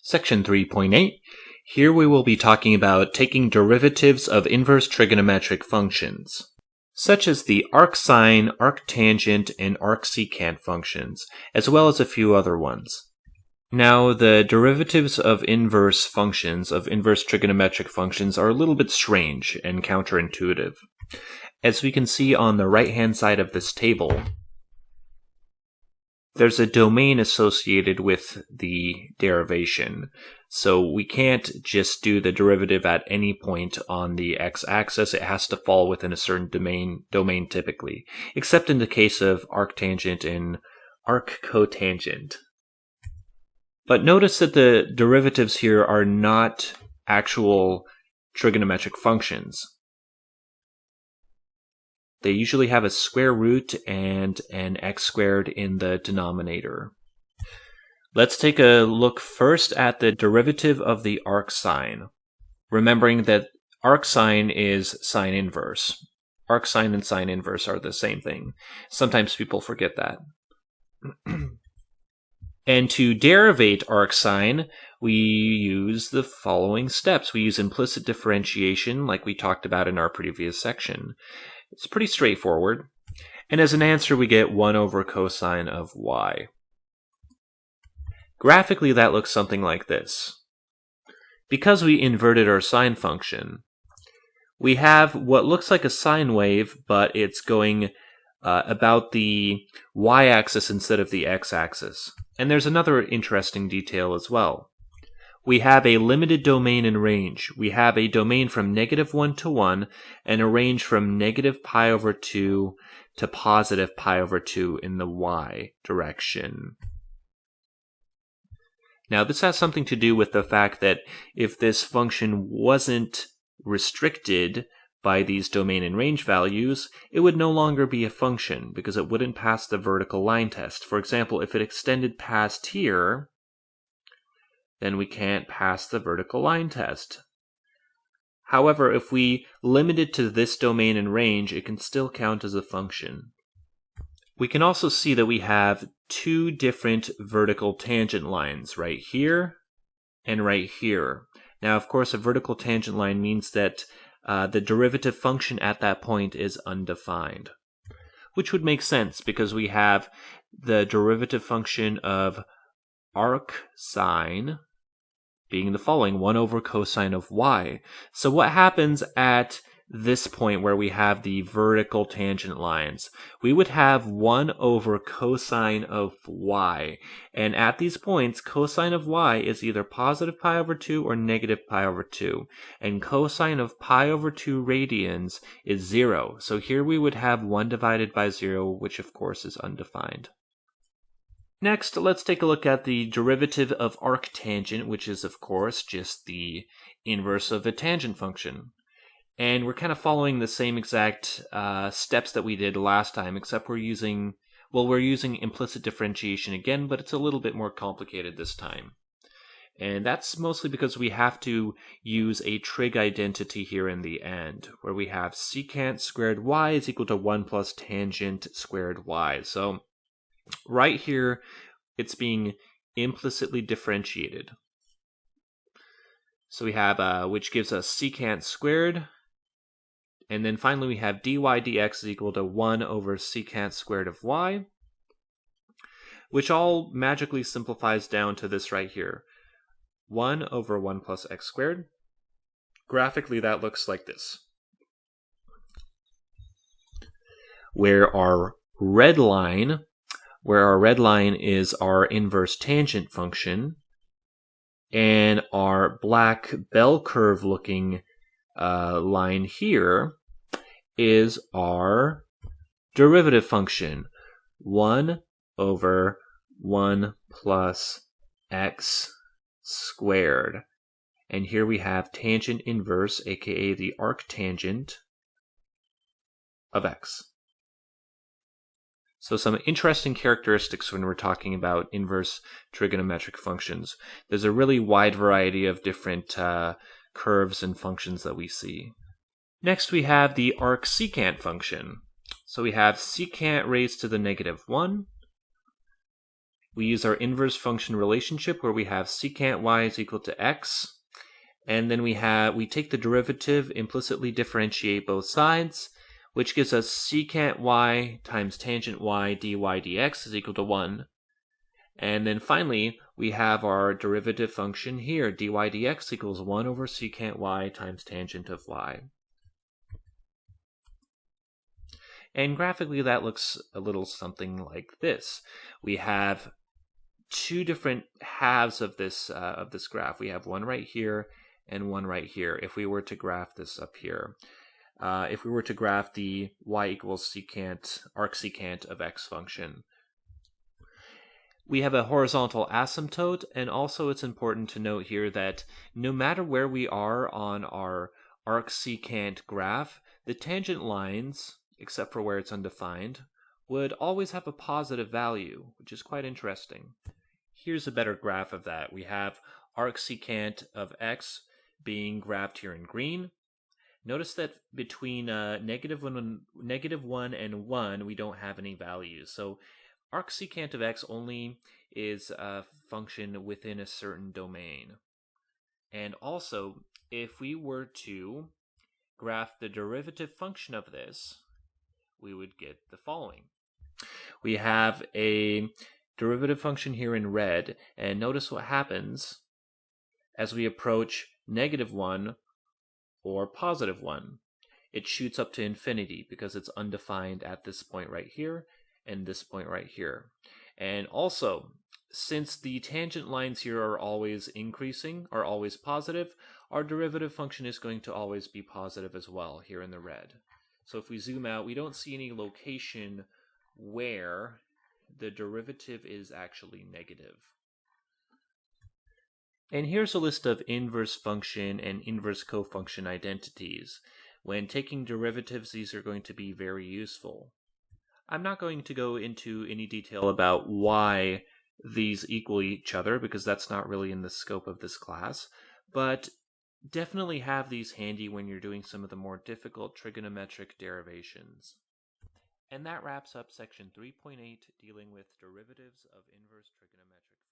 Section 3.8. Here we will be talking about taking derivatives of inverse trigonometric functions, such as the arcsine, arctangent, and arcsecant functions, as well as a few other ones. Now, the derivatives of inverse functions, of inverse trigonometric functions, are a little bit strange and counterintuitive. As we can see on the right-hand side of this table, there's a domain associated with the derivation. So we can't just do the derivative at any point on the x-axis. It has to fall within a certain domain typically, except in the case of arctangent and arccotangent. But notice that the derivatives here are not actual trigonometric functions. They usually have a square root and an x squared in the denominator. Let's take a look first at the derivative of the arcsine, remembering that arcsine is sine inverse. Arcsine and sine inverse are the same thing. Sometimes people forget that. And to derivate arcsine, we use the following steps. We use implicit differentiation, like we talked about in our previous section. It's pretty straightforward. And as an answer, we get 1 over cosine of y. Graphically, that looks something like this. Because we inverted our sine function, we have what looks like a sine wave, but it's going about the y-axis instead of the x-axis. And there's another interesting detail as well. We have a limited domain and range. We have a domain from -1 to 1 and a range from -π/2 to +π/2 in the y direction. Now, this has something to do with the fact that if this function wasn't restricted by these domain and range values, it would no longer be a function because it wouldn't pass the vertical line test. For example, if it extended past here, then we can't pass the vertical line test. However, if we limit it to this domain and range, it can still count as a function. We can also see that we have two different vertical tangent lines, right here and right here. Now, of course, a vertical tangent line means that the derivative function at that point is undefined, which would make sense because we have the derivative function of arcsine being the following, 1 over cosine of y. So what happens at this point where we have the vertical tangent lines? We would have 1 over cosine of y. And at these points, cosine of y is either +π/2 or -π/2. And cosine of π/2 radians is 0. So here we would have 1 divided by 0, which of course is undefined. Next, let's take a look at the derivative of arctangent, which is, of course, just the inverse of a tangent function. And we're kind of following the same exact steps that we did last time, except we're using implicit differentiation again, but it's a little bit more complicated this time. And that's mostly because we have to use a trig identity here in the end, where we have secant squared y is equal to 1 plus tangent squared y. So right here, it's being implicitly differentiated. So we have, which gives us secant squared, and then finally we have dy dx is equal to 1 over secant squared of y, which all magically simplifies down to this right here, 1 over 1 plus x squared. Graphically, that looks like this, where our red line is our inverse tangent function, and our black bell curve looking line here is our derivative function, 1 over 1 plus x squared. And here we have tangent inverse, aka the arctangent of x. So some interesting characteristics when we're talking about inverse trigonometric functions. There's a really wide variety of different curves and functions that we see. Next, we have the arcsecant function. So we have secant raised to the -1 We use our inverse function relationship where we have secant y is equal to x, and then we take the derivative, implicitly differentiate both sides, which gives us secant y times tangent y dy dx is equal to 1. And then finally, we have our derivative function here, dy dx equals 1 over secant y times tangent of y. And graphically, that looks a little something like this. We have two different halves of this graph. We have one right here and one right here. If we were to graph this up here, if we were to graph the y equals secant, arcsecant of x function, we have a horizontal asymptote, and also it's important to note here that no matter where we are on our arcsecant graph, the tangent lines, except for where it's undefined, would always have a positive value, which is quite interesting. Here's a better graph of that. We have arcsecant of x being graphed here in green. Notice that between -1 and 1, we don't have any values. So arcsecant of x only is a function within a certain domain. And also, if we were to graph the derivative function of this, we would get the following. We have a derivative function here in red, and notice what happens as we approach -1 or +1. It shoots up to infinity because it's undefined at this point right here and this point right here. And also, since the tangent lines here are always increasing, are always positive, our derivative function is going to always be positive as well here in the red. So if we zoom out, we don't see any location where the derivative is actually negative. And here's a list of inverse function and inverse cofunction identities. When taking derivatives, these are going to be very useful. I'm not going to go into any detail about why these equal each other, because that's not really in the scope of this class, but definitely have these handy when you're doing some of the more difficult trigonometric derivations. And that wraps up section 3.8, dealing with derivatives of inverse trigonometric